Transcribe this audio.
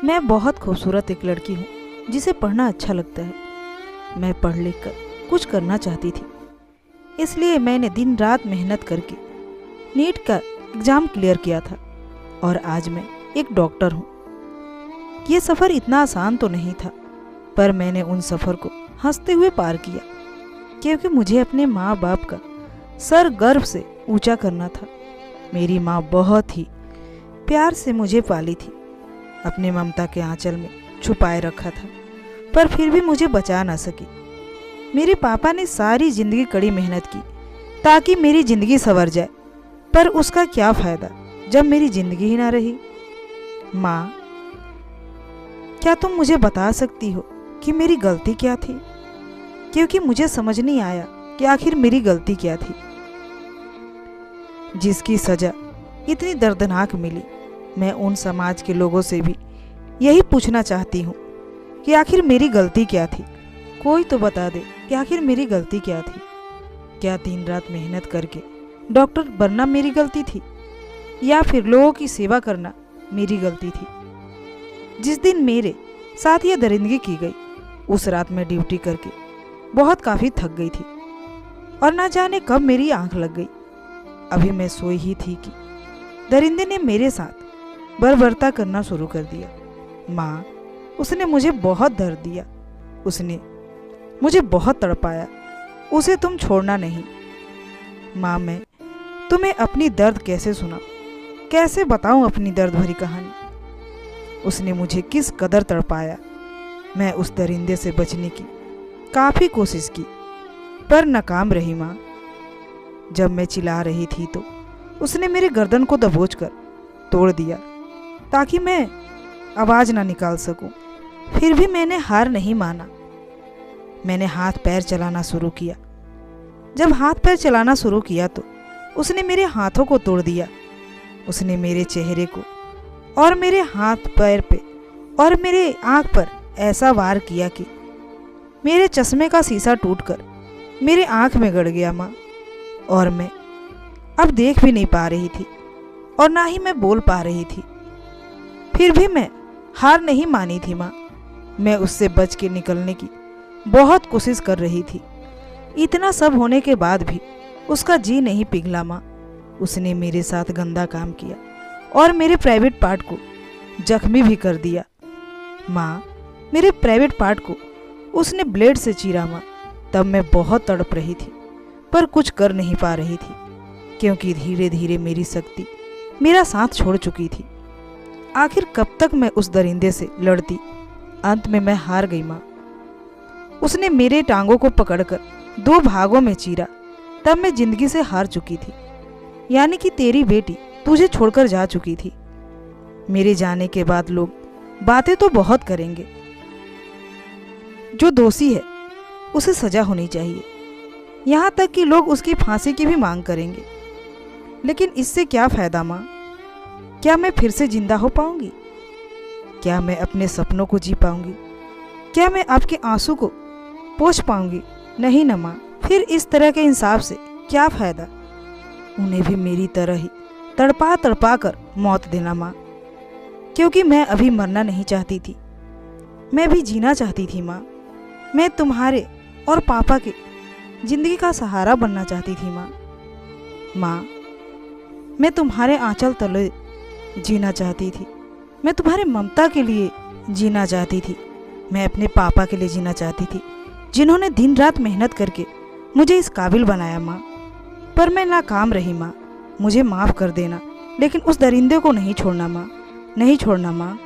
मैं बहुत खूबसूरत एक लड़की हूँ जिसे पढ़ना अच्छा लगता है। मैं पढ़ लिख कर कुछ करना चाहती थी, इसलिए मैंने दिन रात मेहनत करके नीट का एग्ज़ाम क्लियर किया था और आज मैं एक डॉक्टर हूँ। ये सफ़र इतना आसान तो नहीं था, पर मैंने उन सफ़र को हंसते हुए पार किया, क्योंकि मुझे अपने माँ बाप का सर गर्व से ऊंचा करना था। मेरी माँ बहुत ही प्यार से मुझे पाली थी, अपने ममता के आंचल में छुपाए रखा था, पर फिर भी मुझे बचा ना सकी। मेरे पापा ने सारी जिंदगी कड़ी मेहनत की ताकि मेरी जिंदगी संवर जाए, पर उसका क्या फ़ायदा जब मेरी जिंदगी ही ना रही। माँ, क्या तुम मुझे बता सकती हो कि मेरी गलती क्या थी? क्योंकि मुझे समझ नहीं आया कि आखिर मेरी गलती क्या थी, जिसकी सज़ा इतनी दर्दनाक मिली। मैं उन समाज के लोगों से भी यही पूछना चाहती हूँ कि आखिर मेरी गलती क्या थी। कोई तो बता दे कि आखिर मेरी गलती क्या थी। क्या दिन रात मेहनत करके डॉक्टर बनना मेरी गलती थी, या फिर लोगों की सेवा करना मेरी गलती थी? जिस दिन मेरे साथ यह दरिंदगी की गई, उस रात मैं ड्यूटी करके बहुत काफ़ी थक गई थी और ना जाने कब मेरी आंख लग गई। अभी मैं सोई ही थी कि दरिंदे ने मेरे साथ बर्बरता करना शुरू कर दिया। माँ, उसने मुझे बहुत दर्द दिया, उसने मुझे बहुत तड़पाया। उसे तुम छोड़ना नहीं। माँ, मैं तुम्हें अपनी दर्द कैसे सुनाऊं, कैसे बताऊं अपनी दर्द भरी कहानी। उसने मुझे किस कदर तड़पाया। मैं उस दरिंदे से बचने की काफ़ी कोशिश की, पर नाकाम रही। माँ, जब मैं चिल्ला रही थी तो उसने मेरे गर्दन को दबोचकर तोड़ दिया ताकि मैं आवाज़ ना निकाल सकूं। फिर भी मैंने हार नहीं माना। मैंने हाथ पैर चलाना शुरू किया। जब हाथ पैर चलाना शुरू किया तो उसने मेरे हाथों को तोड़ दिया। उसने मेरे चेहरे को और मेरे हाथ पैर पे और मेरे आँख पर ऐसा वार किया कि मेरे चश्मे का शीशा टूटकर मेरे आँख में गड़ गया। माँ, और मैं अब देख भी नहीं पा रही थी और ना ही मैं बोल पा रही थी। फिर भी मैं हार नहीं मानी थी। माँ, मैं उससे बच के निकलने की बहुत कोशिश कर रही थी। इतना सब होने के बाद भी उसका जी नहीं पिघला। माँ, उसने मेरे साथ गंदा काम किया और मेरे प्राइवेट पार्ट को जख्मी भी कर दिया। माँ, मेरे प्राइवेट पार्ट को उसने ब्लेड से चीरा। माँ, तब मैं बहुत तड़प रही थी, पर कुछ कर नहीं पा रही थी, क्योंकि धीरे धीरे मेरी शक्ति मेरा साथ छोड़ चुकी थी। आखिर कब तक मैं उस दरिंदे से लड़ती? अंत में मैं हार गई। माँ, उसने मेरे टांगों को पकड़कर 2 भागों में चीरा। तब मैं जिंदगी से हार चुकी थी, यानी कि तेरी बेटी तुझे छोड़कर जा चुकी थी। मेरे जाने के बाद लोग बातें तो बहुत करेंगे। जो दोषी है उसे सजा होनी चाहिए, यहाँ तक कि लोग उसकी फांसी की भी मांग करेंगे। लेकिन इससे क्या फ़ायदा? माँ, क्या मैं फिर से जिंदा हो पाऊंगी? क्या मैं अपने सपनों को जी पाऊंगी? क्या मैं आपके आंसू को पोंछ पाऊंगी? नहीं ना माँ। फिर इस तरह के इंसाफ से क्या फ़ायदा? उन्हें भी मेरी तरह ही तड़पा तड़पा कर मौत देना। माँ, क्योंकि मैं अभी मरना नहीं चाहती थी, मैं भी जीना चाहती थी। माँ, मैं तुम्हारे और पापा के जिंदगी का सहारा बनना चाहती थी। माँ, मैं तुम्हारे आंचल तले जीना चाहती थी, मैं तुम्हारे ममता के लिए जीना चाहती थी, मैं अपने पापा के लिए जीना चाहती थी, जिन्होंने दिन रात मेहनत करके मुझे इस काबिल बनाया। माँ, पर मैं नाकाम रही। माँ, मुझे माफ़ कर देना, लेकिन उस दरिंदे को नहीं छोड़ना। माँ, नहीं छोड़ना। माँ।